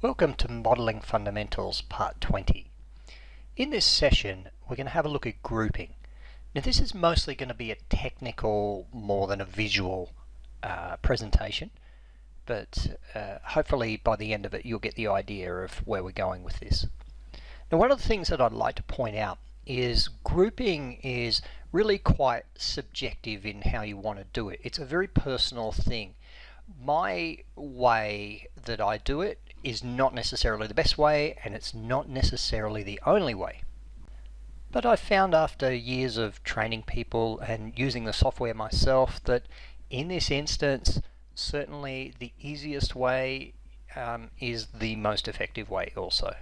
Welcome to Modeling Fundamentals Part 20. In this session we're going to have a look at grouping. Now this is mostly going to be a technical more than a visual presentation, but hopefully by the end of it you'll get the idea of where we're going with this. Now one of the things that I'd like to point out is grouping is really quite subjective in how you want to do it. It's a very personal thing. My way that I do it is not necessarily the best way, and it's not necessarily the only way. But I found after years of training people and using the software myself that in this instance certainly the easiest way is the most effective way also.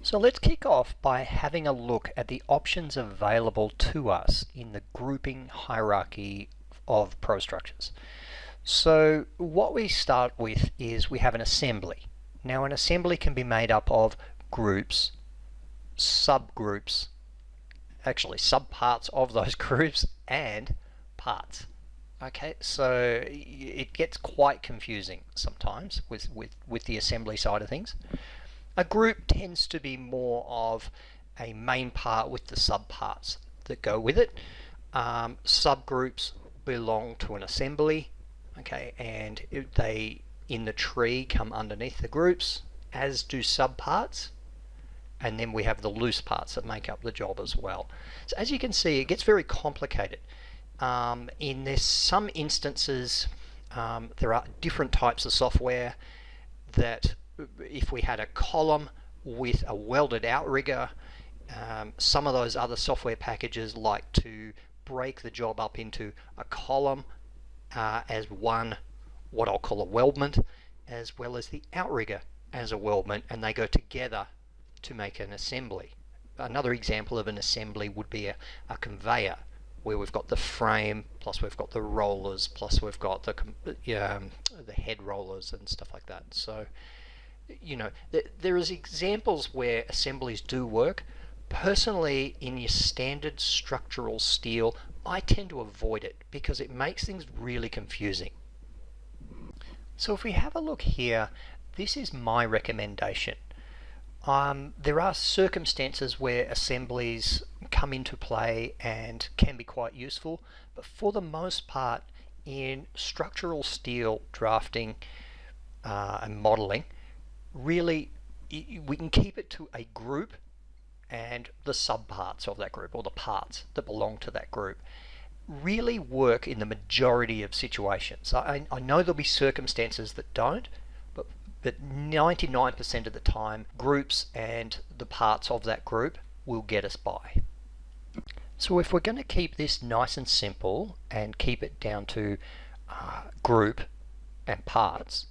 So let's kick off by having a look at the options available to us in the grouping hierarchy of ProStructures. So what we start with is we have an assembly. Now an assembly can be made up of groups, subgroups, actually subparts of those groups, and parts. Okay, so it gets quite confusing sometimes with the assembly side of things. A group tends to be more of a main part with the subparts that go with it. Subgroups belong to an assembly. Okay, and they in the tree come underneath the groups, as do subparts, and then we have the loose parts that make up the job as well. So as you can see, it gets very complicated. In this some instances there are different types of software that if we had a column with a welded outrigger, some of those other software packages like to break the job up into a column as one, what I'll call a weldment, as well as the outrigger as a weldment, and they go together to make an assembly. Another example of an assembly would be a conveyor, where we've got the frame, plus we've got the rollers, plus we've got the head rollers and stuff like that. So, you know, there is examples where assemblies do work. Personally, in your standard structural steel, I tend to avoid it because it makes things really confusing. So if we have a look here, this is my recommendation. There are circumstances where assemblies come into play and can be quite useful, but for the most part in structural steel drafting and modeling, really we can keep it to a group and the subparts of that group, or the parts that belong to that group, really work in the majority of situations. I know there'll be circumstances that don't, but 99% of the time groups and the parts of that group will get us by. So if we're going to keep this nice and simple and keep it down to group and parts,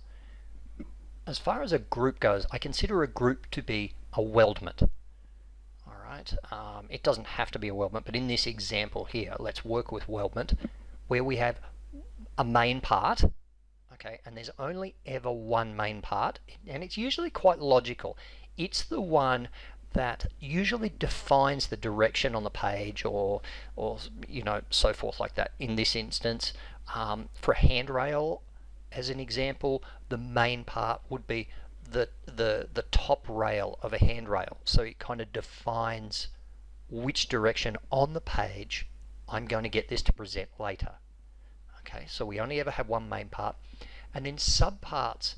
as far as a group goes, I consider a group to be a weldment. It doesn't have to be a weldment, but in this example here, let's work with weldment, where we have a main part, okay, and there's only ever one main part, and it's usually quite logical. It's the one that usually defines the direction on the page, or you know, so forth like that. In this instance, for a handrail, as an example, the main part would be the top rail of a handrail, so it kind of defines which direction on the page I'm going to get this to present later. Okay, so we only ever have one main part, and then subparts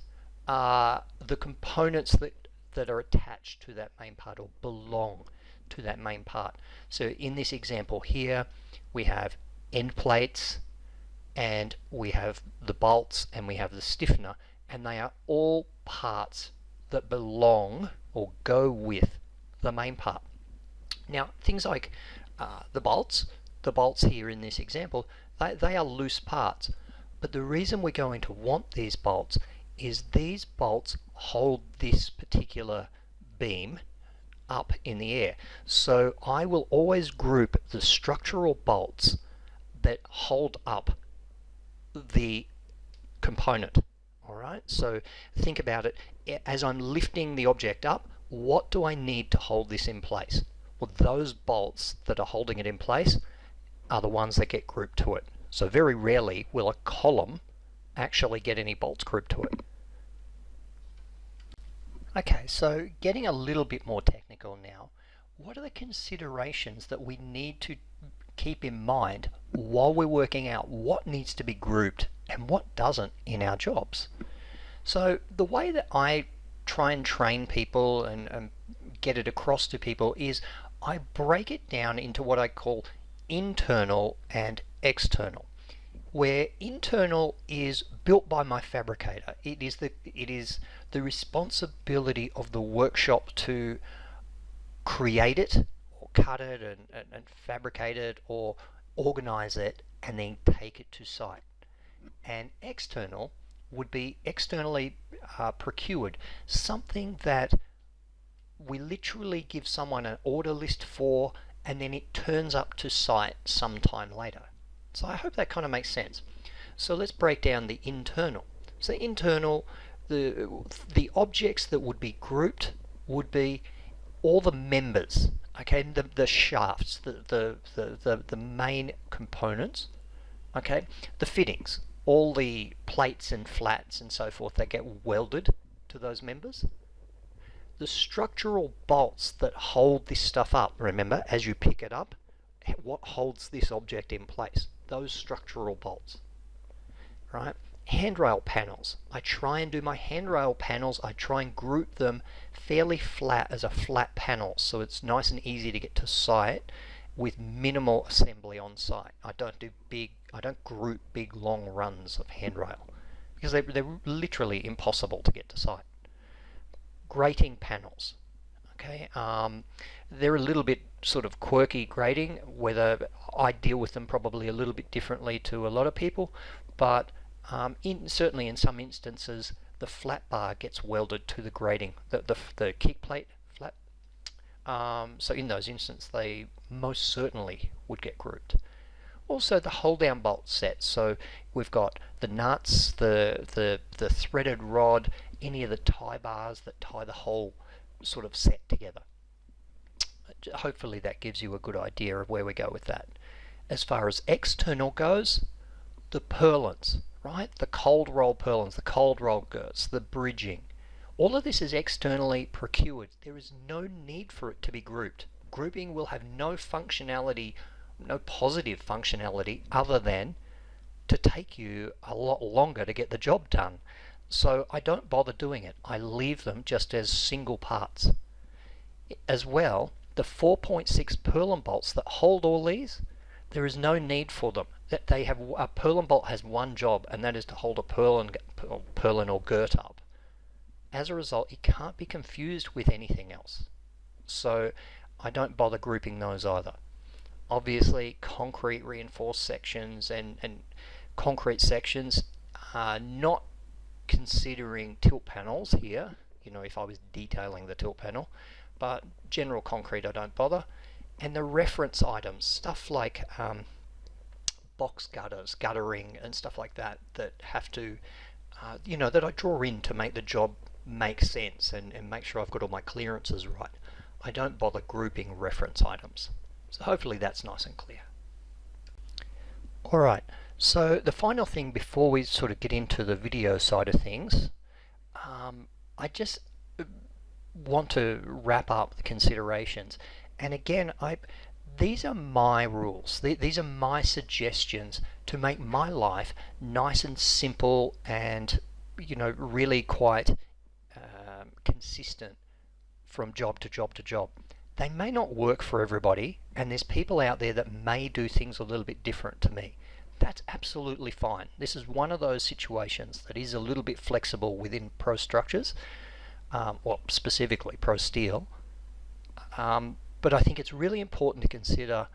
are the components that are attached to that main part or belong to that main part. So in this example here, we have end plates, and we have the bolts, and we have the stiffener, and they are all parts that belong or go with the main part. Now things like the bolts here in this example, they are loose parts, but the reason we're going to want these bolts is these bolts hold this particular beam up in the air. So I will always group the structural bolts that hold up the component. Alright, so think about it, as I'm lifting the object up, what do I need to hold this in place? Well, those bolts that are holding it in place are the ones that get grouped to it. So very rarely will a column actually get any bolts grouped to it. Okay, so getting a little bit more technical now, what are the considerations that we need to keep in mind while we're working out what needs to be grouped and what doesn't in our jobs? So the way that I try and train people and get it across to people is I break it down into what I call internal and external, where internal is built by my fabricator. It is the responsibility of the workshop to create it or cut it and fabricate it or organize it and then take it to site. And external would be externally procured, something that we literally give someone an order list for and then it turns up to site sometime later. So I hope that kind of makes sense. So let's break down the internal. So internal, the objects that would be grouped would be all the members, okay, the shafts, the main components, okay, the fittings, all the plates and flats and so forth that get welded to those members. The structural bolts that hold this stuff up, remember, as you pick it up, what holds this object in place? Those structural bolts, right? Handrail panels. I try and do my handrail panels, I try and group them fairly flat as a flat panel so it's nice and easy to get to site with minimal assembly on site. I don't group big long runs of handrail because they're literally impossible to get to site. Grating panels. Okay, they're a little bit sort of quirky grating, whether I deal with them probably a little bit differently to a lot of people, but certainly in some instances the flat bar gets welded to the grating, the kick plate flat. So in those instances they most certainly would get grouped. Also the hold down bolt set, so we've got the nuts, the threaded rod, any of the tie bars that tie the whole sort of set together. Hopefully that gives you a good idea of where we go with that. As far as external goes, the purlins, right? The cold roll purlins, the cold roll girts, the bridging. All of this is externally procured. There is no need for it to be grouped. Grouping will have no functionality, no positive functionality other than to take you a lot longer to get the job done. So I don't bother doing it. I leave them just as single parts. As well, the 4.6 purlin bolts that hold all these, there is no need for them. That they have a purlin bolt has one job, and that is to hold a purlin or girt up. As a result, it can't be confused with anything else. So I don't bother grouping those either. Obviously, concrete reinforced sections and concrete sections are not considering tilt panels here, you know, if I was detailing the tilt panel, but general concrete I don't bother. And the reference items, stuff like box gutters, guttering and stuff like that, that have to, you know, that I draw in to make the job make sense and make sure I've got all my clearances right. I don't bother grouping reference items. So hopefully that's nice and clear. Alright, so the final thing before we sort of get into the video side of things, I just want to wrap up the considerations. And again, these are my rules. These are my suggestions to make my life nice and simple and, you know, really quite consistent from job to job to job. They may not work for everybody, and there's people out there that may do things a little bit different to me. That's absolutely fine. This is one of those situations that is a little bit flexible within ProStructures, or specifically ProSteel. But I think it's really important to consider,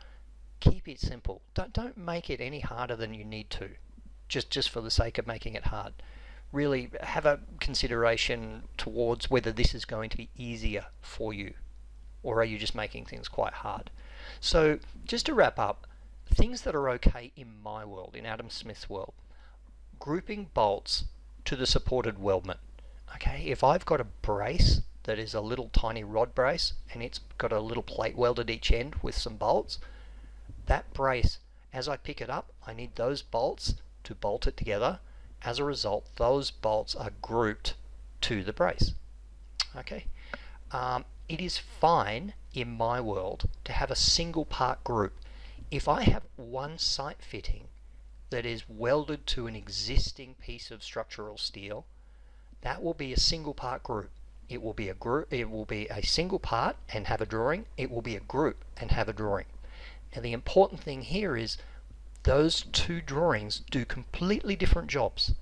keep it simple. Don't make it any harder than you need to, just for the sake of making it hard. Really have a consideration towards whether this is going to be easier for you, or are you just making things quite hard. So just to wrap up, things that are okay in my world, in Adam Smith's world, grouping bolts to the supported weldment. Okay, if I've got a brace that is a little tiny rod brace and it's got a little plate welded each end with some bolts, that brace, as I pick it up, I need those bolts to bolt it together. As a result, those bolts are grouped to the brace. Okay, it is fine in my world to have a single part group. If I have one site fitting that is welded to an existing piece of structural steel, that will be a single part group. It will be a group. It will be a single part and have a drawing. It will be a group and have a drawing. Now the important thing here is those two drawings do completely different jobs.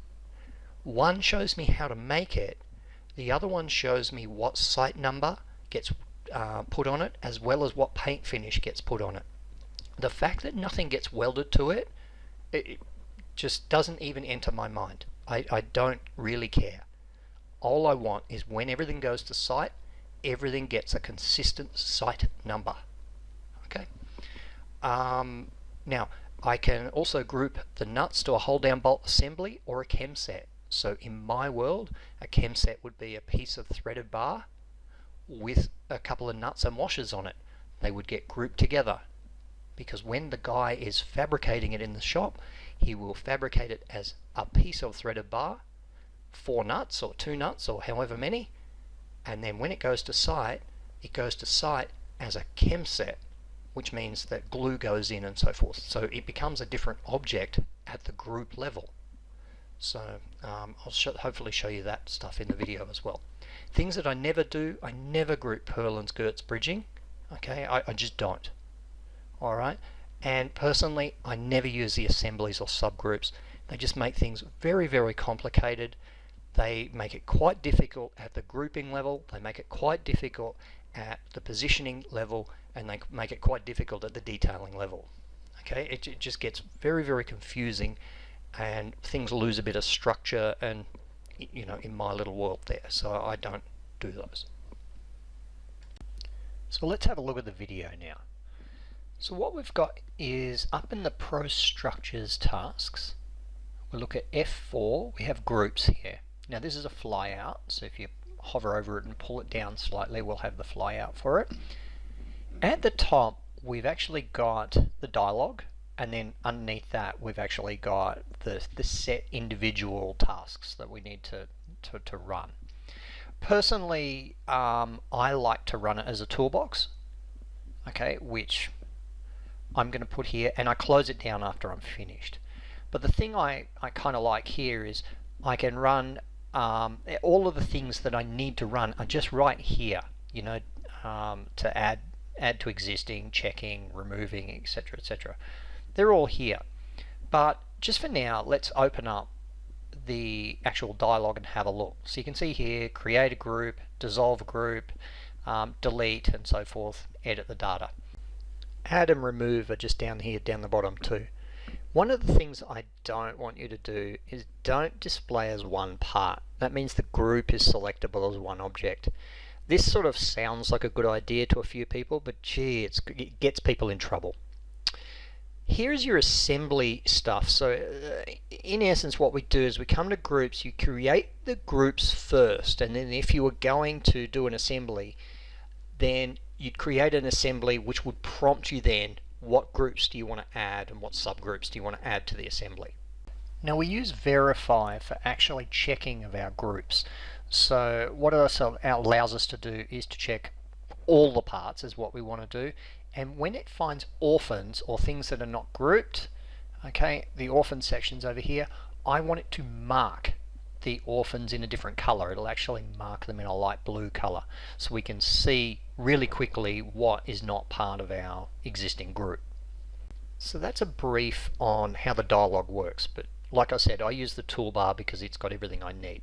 One shows me how to make it. The other one shows me what site number gets put on it, as well as what paint finish gets put on it. The fact that nothing gets welded to it, it just doesn't even enter my mind. I don't really care. All I want is when everything goes to site, everything gets a consistent site number. Okay. Now, I can also group the nuts to a hold-down bolt assembly or a chem set. So in my world, a chem set would be a piece of threaded bar with a couple of nuts and washers on it. They would get grouped together because when the guy is fabricating it in the shop, he will fabricate it as a piece of threaded bar, 4 nuts or 2 nuts or however many, and then when it goes to site as a chem set, which means that glue goes in and so forth. So it becomes a different object at the group level. So I'll hopefully show you that stuff in the video as well. Things that I never do, I never group purlins, girts, bridging. Okay, I just don't. Alright, and personally I never use the assemblies or subgroups. They just make things very, very complicated. They make it quite difficult at the grouping level, they make it quite difficult at the positioning level, and they make it quite difficult at the detailing level. Okay, it just gets very, very confusing, and things lose a bit of structure, and you know, in my little world there, so I don't do those. So let's have a look at the video now. So what we've got is up in the ProStructures tasks, we'll look at F4, we have groups here. Now this is a flyout, so if you hover over it and pull it down slightly, we'll have the flyout for it. At the top, we've actually got the dialogue, and then underneath that, we've actually got the set individual tasks that we need to run. Personally, I like to run it as a toolbox, okay, which I'm going to put here, and I close it down after I'm finished. But the thing I kind of like here is I can run all of the things that I need to run are just right here, you know, to add to existing, checking, removing, etc., etc. They're all here. But just for now, let's open up the actual dialogue and have a look. So you can see here, create a group, dissolve a group, delete and so forth, edit the data. Add and remove are just down here, down the bottom too. One of the things I don't want you to do is don't display as one part. That means the group is selectable as one object. This sort of sounds like a good idea to a few people, but gee, it gets people in trouble. Here's your assembly stuff. So in essence what we do is we come to groups, you create the groups first, and then if you were going to do an assembly, then you'd create an assembly which would prompt you then what groups do you want to add and what subgroups do you want to add to the assembly. Now we use verify for actually checking of our groups. So what it allows us to do is to check all the parts is what we want to do, and when it finds orphans or things that are not grouped, okay, the orphan section's over here, I want it to mark the orphans in a different color. It'll actually mark them in a light blue color so we can see really quickly what is not part of our existing group. So that's a brief on how the dialogue works, but like I said, I use the toolbar because it's got everything I need.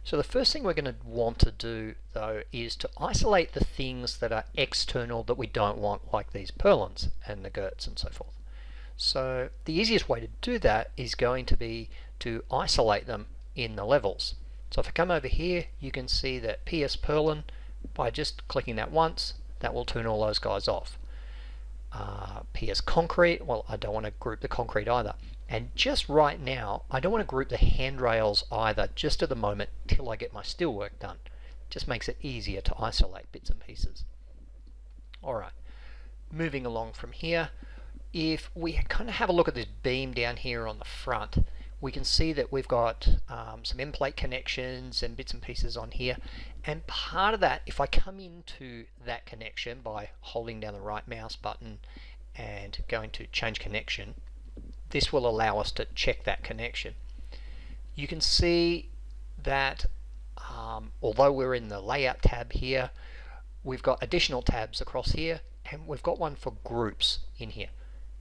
So the first thing we're going to want to do though is to isolate the things that are external that we don't want, like these purlins and the girts and so forth. So the easiest way to do that is going to be to isolate them in the levels. So if I come over here, you can see that PS purlin, by just clicking that once, that will turn all those guys off. PS concrete, well, I don't want to group the concrete either. And just right now, I don't want to group the handrails either, just at the moment, till I get my steelwork done. Just makes it easier to isolate bits and pieces. Alright, moving along from here, if we kind of have a look at this beam down here on the front, we can see that we've got some end plate connections and bits and pieces on here, and part of that, if I come into that connection by holding down the right mouse button and going to change connection, this will allow us to check that connection. You can see that although we're in the layout tab here, we've got additional tabs across here, and we've got one for groups in here.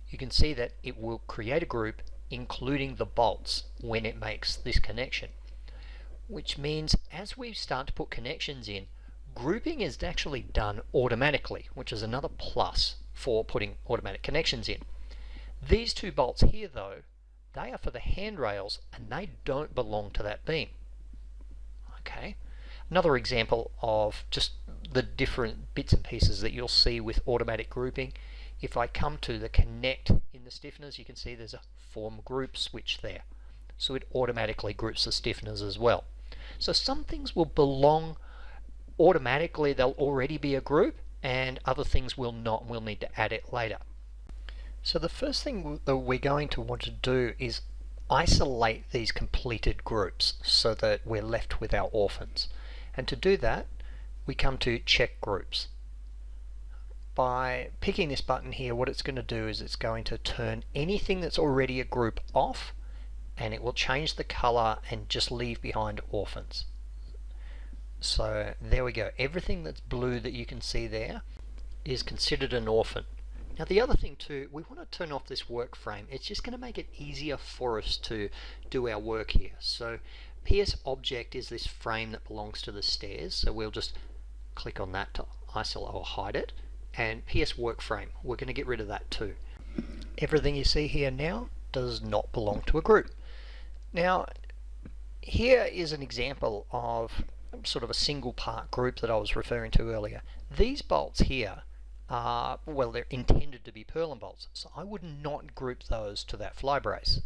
You can see that it will create a group including the bolts when it makes this connection, which means as we start to put connections in, grouping is actually done automatically, which is another plus for putting automatic connections in. These two bolts here though, they are for the handrails and they don't belong to that beam. Okay, another example of just the different bits and pieces that you'll see with automatic grouping. If I come to the connect in the stiffeners, you can see there's a form group switch there. So it automatically groups the stiffeners as well. So some things will belong automatically, they'll already be a group, and other things will not, and we'll need to add it later. So the first thing that we're going to want to do is isolate these completed groups so that we're left with our orphans. And to do that, we come to check groups. By picking this button here, what it's going to do is it's going to turn anything that's already a group off, and it will change the color and just leave behind orphans. So there we go. Everything that's blue that you can see there is considered an orphan. Now the other thing too, we want to turn off this work frame. It's just going to make it easier for us to do our work here. So PS object is this frame that belongs to the stairs, so we'll just click on that to isolate or hide it. And PS work frame, we're going to get rid of that too. Everything you see here now does not belong to a group. Now here is an example of sort of a single part group that I was referring to earlier. These bolts here are, well, they're intended to be purlin bolts, so I would not group those to that fly brace.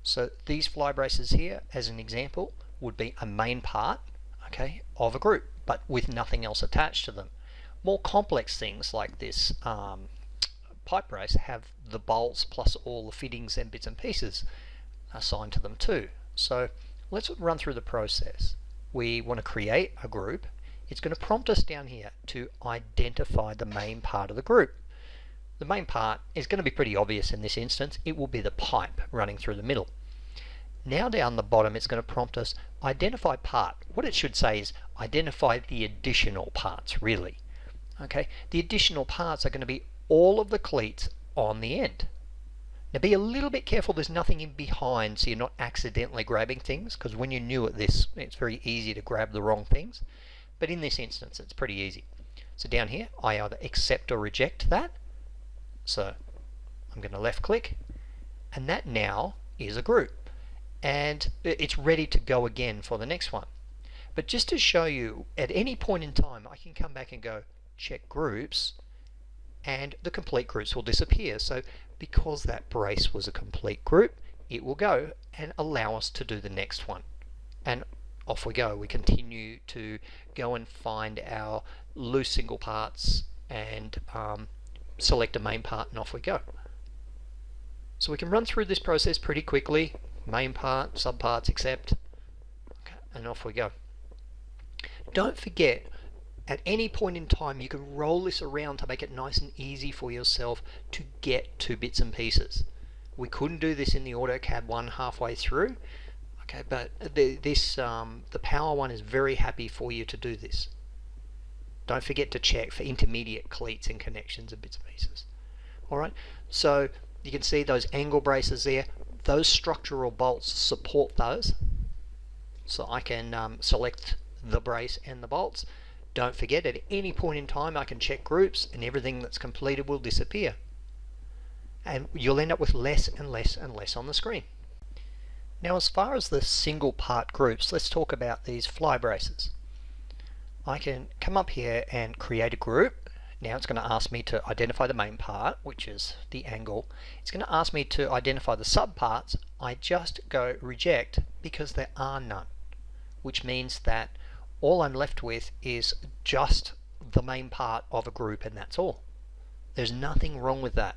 So these fly braces here, as an example, would be a main part, okay, of a group, but with nothing else attached to them. More complex things like this pipe brace have the bolts plus all the fittings and bits and pieces assigned to them too. So let's run through the process. We want to create a group. It's going to prompt us down here to identify the main part of the group. The main part is going to be pretty obvious in this instance. It will be the pipe running through the middle. Now down the bottom it's going to prompt us identify part. What it should say is identify the additional parts, really. Okay, the additional parts are going to be all of the cleats on the end. Now be a little bit careful there's nothing in behind so you're not accidentally grabbing things, because when you're new at this it's very easy to grab the wrong things, but in this instance it's pretty easy. So down here I either accept or reject that, so I'm going to left click, and that now is a group and it's ready to go again for the next one. But just to show you, at any point in time I can come back and go check groups and the complete groups will disappear. So because that brace was a complete group, it will go and allow us to do the next one, and off we go. We continue to go and find our loose single parts and select a main part, and off we go. So we can run through this process pretty quickly. Main part, subparts, accept, okay, and off we go. Don't forget, at any point in time you can roll this around to make it nice and easy for yourself to get to bits and pieces. We couldn't do this in the AutoCAD one halfway through, okay, but the Power one is very happy for you to do this. Don't forget to check for intermediate cleats and connections and bits and pieces. Alright, so you can see those angle braces there, those structural bolts support those, so I can select the brace and the bolts. Don't forget, at any point in time I can check groups and everything that's completed will disappear. And you'll end up with less and less and less on the screen. Now as far as the single part groups, let's talk about these fly braces. I can come up here and create a group. Now it's going to ask me to identify the main part, which is the angle. It's going to ask me to identify the subparts. I just go reject because there are none, which means that all I'm left with is just the main part of a group, and that's all. There's nothing wrong with that.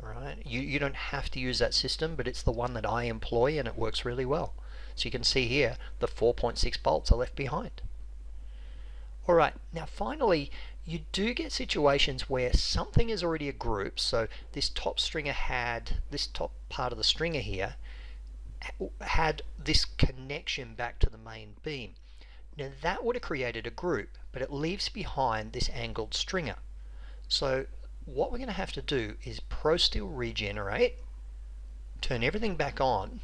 Alright, you don't have to use that system, but it's the one that I employ and it works really well. So you can see here the 4.6 bolts are left behind. Alright, now finally you do get situations where something is already a group. So this top stringer this top part of the stringer here had this connection back to the main beam. Now that would have created a group, but it leaves behind this angled stringer. So what we're going to have to do is ProStructures regenerate, turn everything back on,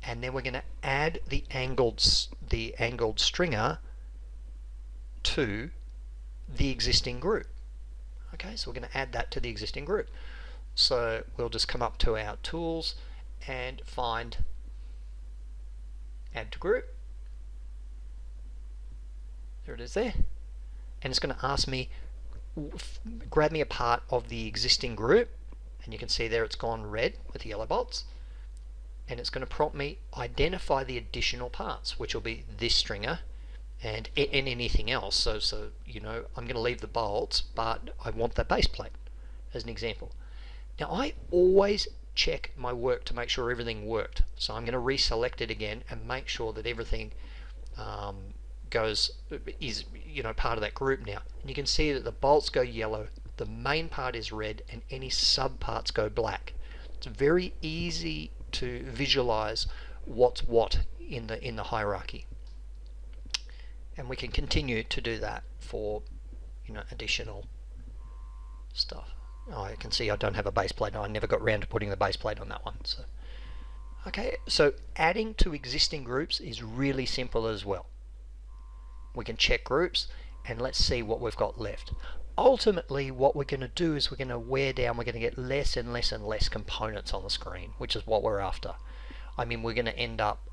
and then we're going to add the angled stringer to the existing group. Okay, so we're going to add that to the existing group. So we'll just come up to our tools and find add to group. There it is there. And it's going to ask me, grab me a part of the existing group, and you can see there it's gone red with the yellow bolts, and it's going to prompt me identify the additional parts, which will be this stringer and anything else. So you know, I'm going to leave the bolts, but I want that base plate as an example. Now I always check my work to make sure everything worked, so I'm going to reselect it again and make sure that everything is part of that group now. And you can see that the bolts go yellow, the main part is red, and any sub parts go black. It's very easy to visualize what's what in the hierarchy, and we can continue to do that for additional stuff. Oh, I can see I don't have a base plate. I never got around to putting the base plate on that one. So okay, so adding to existing groups is really simple as well. We can check groups and let's see what we've got left. Ultimately what we're going to do is we're going to wear down, we're going to get less and less and less components on the screen, which is what we're after. I mean, we're going to end up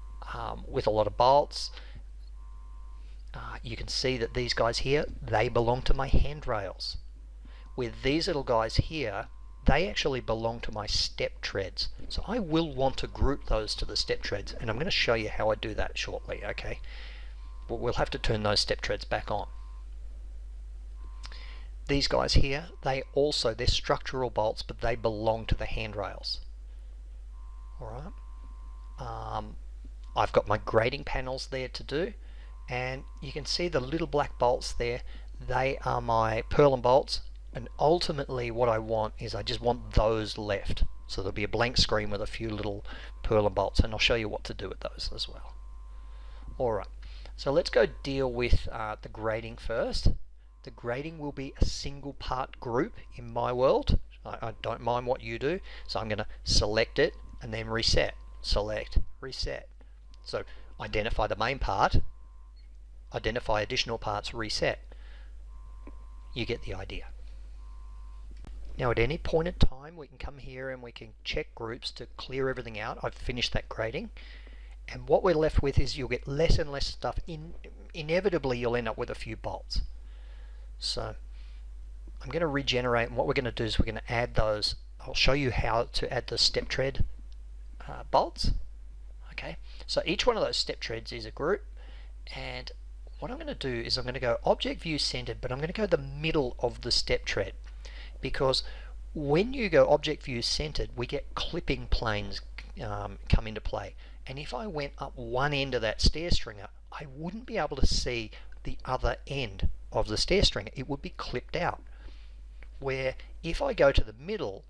with a lot of bolts. You can see that these guys here, they belong to my handrails. With these little guys here, they actually belong to my step treads. So I will want to group those to the step treads, and I'm going to show you how I do that shortly, okay? But we'll have to turn those step treads back on. These guys here, they're structural bolts, but they belong to the handrails. Alright. I've got my grading panels there to do, and you can see the little black bolts there. They are my purlin bolts, and ultimately what I want is I just want those left. So there'll be a blank screen with a few little purlin bolts, and I'll show you what to do with those as well. Alright, so let's go deal with the grading first. The grading will be a single part group in my world. I don't mind what you do, so I'm going to select it and then reset. Select, reset. So identify the main part, identify additional parts, reset. You get the idea. Now at any point in time we can come here and we can check groups to clear everything out. I've finished that grading, and what we're left with is you'll get less and less stuff. Inevitably you'll end up with a few bolts. So I'm going to regenerate, and what we're going to do is we're going to add those. I'll show you how to add the step tread bolts. Okay, so each one of those step treads is a group, and what I'm going to do is I'm going to go object view centered, but I'm going to go the middle of the step tread, because when you go object view centered we get clipping planes come into play, and if I went up one end of that stair stringer I wouldn't be able to see the other end of the stair stringer. It would be clipped out, where if I go to the middle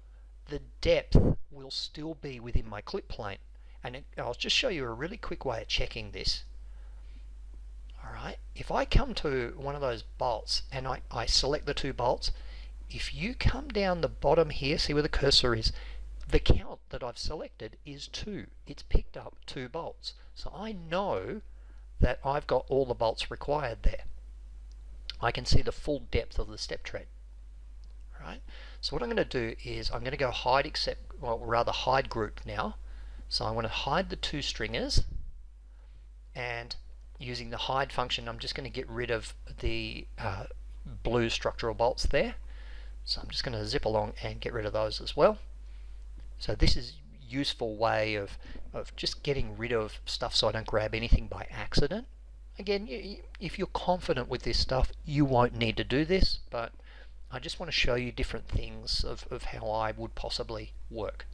the depth will still be within my clip plane. And I'll just show you a really quick way of checking this. Alright, if I come to one of those bolts and I select the two bolts, if you come down the bottom here, see where the cursor is, the count that I've selected is 2. It's picked up 2 bolts. So I know that I've got all the bolts required there. I can see the full depth of the step tread. Right? So what I'm going to do is I'm going to go hide hide group now. So I want to hide the 2 stringers, and using the hide function I'm just going to get rid of the blue structural bolts there. So I'm just going to zip along and get rid of those as well. So this is a useful way of just getting rid of stuff so I don't grab anything by accident. Again, if you're confident with this stuff you won't need to do this, but I just want to show you different things of how I would possibly work.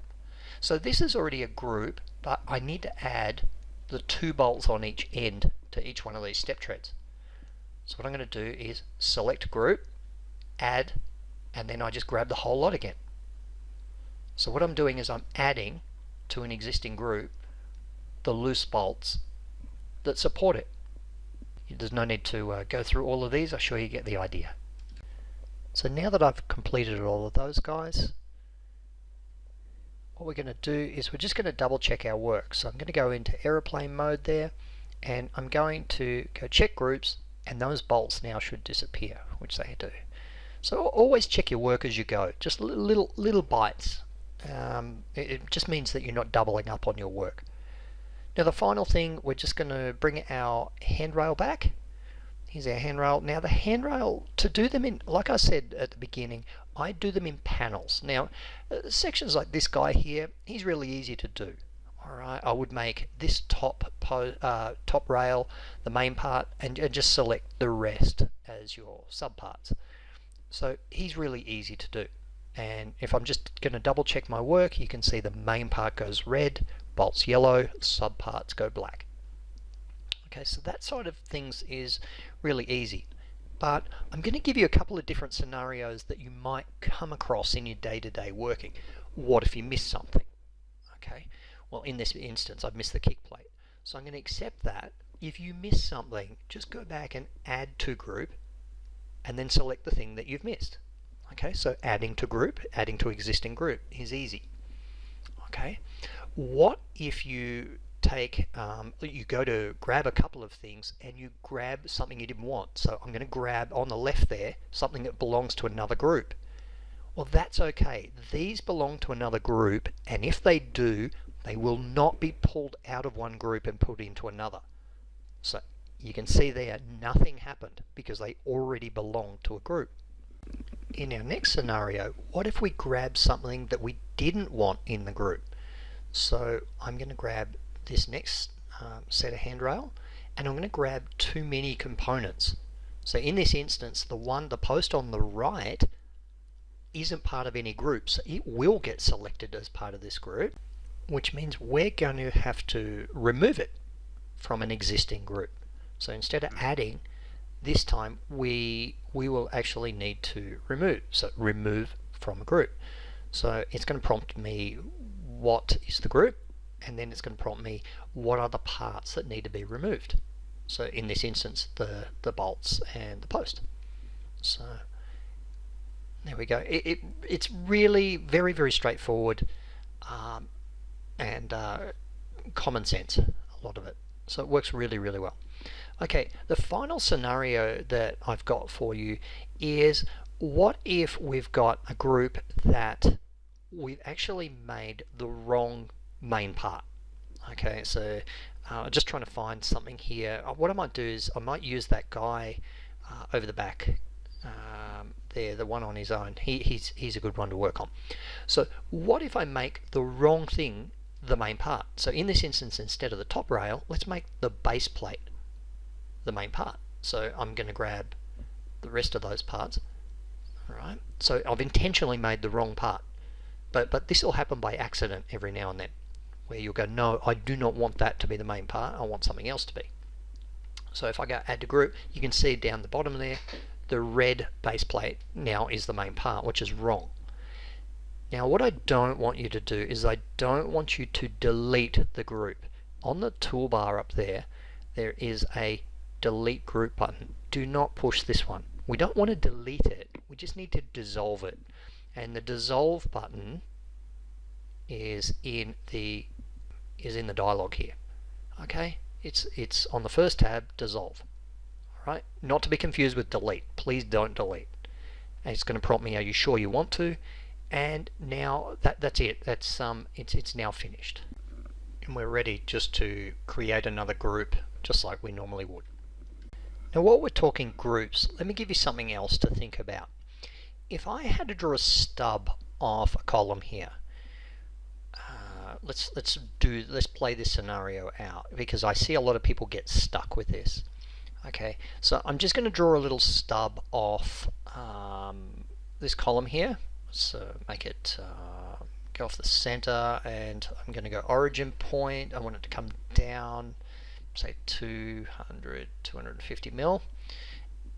So this is already a group, but I need to add the 2 bolts on each end to each one of these step treads. So what I'm going to do is select group, add, and then I just grab the whole lot again. So what I'm doing is I'm adding to an existing group the loose bolts that support it. There's no need to go through all of these. I'm sure you get the idea. So now that I've completed all of those guys, what we're going to do is we're just going to double check our work. So I'm going to go into aeroplane mode there, and I'm going to go check groups, and those bolts now should disappear, which they do. So always check your work as you go, just little bites. It just means that you're not doubling up on your work. Now the final thing, we're just going to bring our handrail back. Here's our handrail. Now the handrail, to do them in, like I said at the beginning, I do them in panels. Now sections like this guy here, he's really easy to do. Alright, I would make this top rail the main part, and just select the rest as your subparts. So he's really easy to do. And if I'm just going to double check my work, you can see the main part goes red, bolts yellow, subparts go black. Okay, so that side of things is really easy. But I'm going to give you a couple of different scenarios that you might come across in your day-to-day working. What if you miss something? Okay, well in this instance I've missed the kick plate. So I'm going to accept that. If you miss something, just go back and add to group, and then select the thing that you've missed. Okay, so adding to group, adding to existing group is easy. Okay, what if you take, you go to grab a couple of things and you grab something you didn't want? So I'm going to grab on the left there something that belongs to another group. Well, that's okay. These belong to another group, and if they do, they will not be pulled out of one group and put into another. So you can see there nothing happened because they already belong to a group. In our next scenario, what if we grab something that we didn't want in the group? So I'm going to grab this next set of handrail, and I'm going to grab too many components. So in this instance, the post on the right isn't part of any group, so it will get selected as part of this group, which means we're going to have to remove it from an existing group. So instead of adding, this time we will actually need to remove. So remove from a group. So it's going to prompt me what is the group, and then it's going to prompt me what are the parts that need to be removed. So in this instance, the bolts and the post. So there we go. It's really very straightforward and common sense, a lot of it. So it works really well. Okay, the final scenario that I've got for you is, what if we've got a group that we've actually made the wrong main part? Okay, so just trying to find something here. What I might do is I might use that guy over the back there, the one on his own. He's a good one to work on. So what if I make the wrong thing the main part? So in this instance, instead of the top rail, let's make the base plate the main part. So I'm going to grab the rest of those parts. Alright, so I've intentionally made the wrong part, but this will happen by accident every now and then, where you'll go, no, I do not want that to be the main part, I want something else to be. So if I go add to group, you can see down the bottom there, the red base plate now is the main part, which is wrong. Now what I don't want you to do is I don't want you to delete the group. On the toolbar up there, there is a delete group button. Do not push this one. We don't want to delete it, we just need to dissolve it. And the dissolve button is in the dialog here. Okay, it's on the first tab, dissolve. Alright, not to be confused with delete. Please don't delete. And it's going to prompt me, are you sure you want to? And now that's it. That's it's now finished. And we're ready just to create another group just like we normally would. Now while we're talking groups, let me give you something else to think about. If I had to draw a stub off a column here, let's play this scenario out, because I see a lot of people get stuck with this. Okay, so I'm just going to draw a little stub off this column here. So make it go off the center, and I'm going to go origin point. I want it to come down, say 250 mil,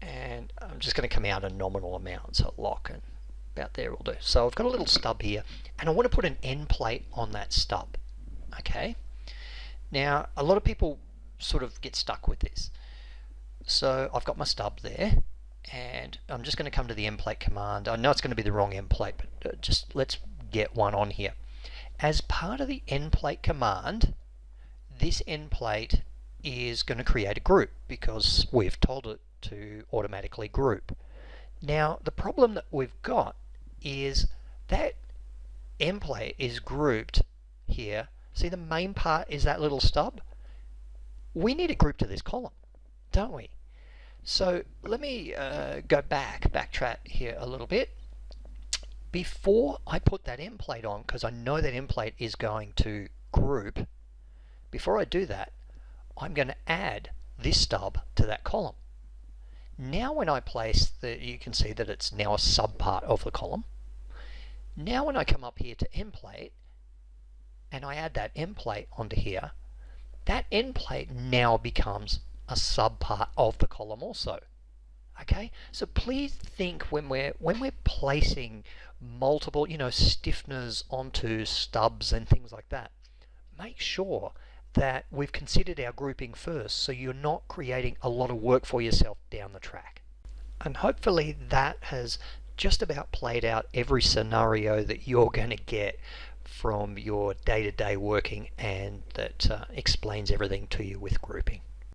and I'm just going to come out a nominal amount, so lock, and about there will do. So I've got a little stub here, and I want to put an end plate on that stub. Okay, now a lot of people sort of get stuck with this. So I've got my stub there, and I'm just going to come to the end plate command. I know it's going to be the wrong end plate, but just let's get one on here. As part of the end plate command, this end plate is going to create a group because we've told it to automatically group. Now the problem that we've got is that end plate is grouped here. See, the main part is that little stub. We need a group to this column, don't we? So let me backtrack here a little bit. Before I put that end plate on, because I know that end plate is going to group, before I do that, I'm going to add this stub to that column. Now when I place you can see that it's now a subpart of the column. Now when I come up here to end plate, and I add that end plate onto here, that end plate now becomes a subpart of the column also. Okay, so please think when we're placing multiple, stiffeners onto stubs and things like that, make sure that we've considered our grouping first, so you're not creating a lot of work for yourself down the track. And hopefully that has just about played out every scenario that you're going to get from your day-to-day working, and that explains everything to you with grouping.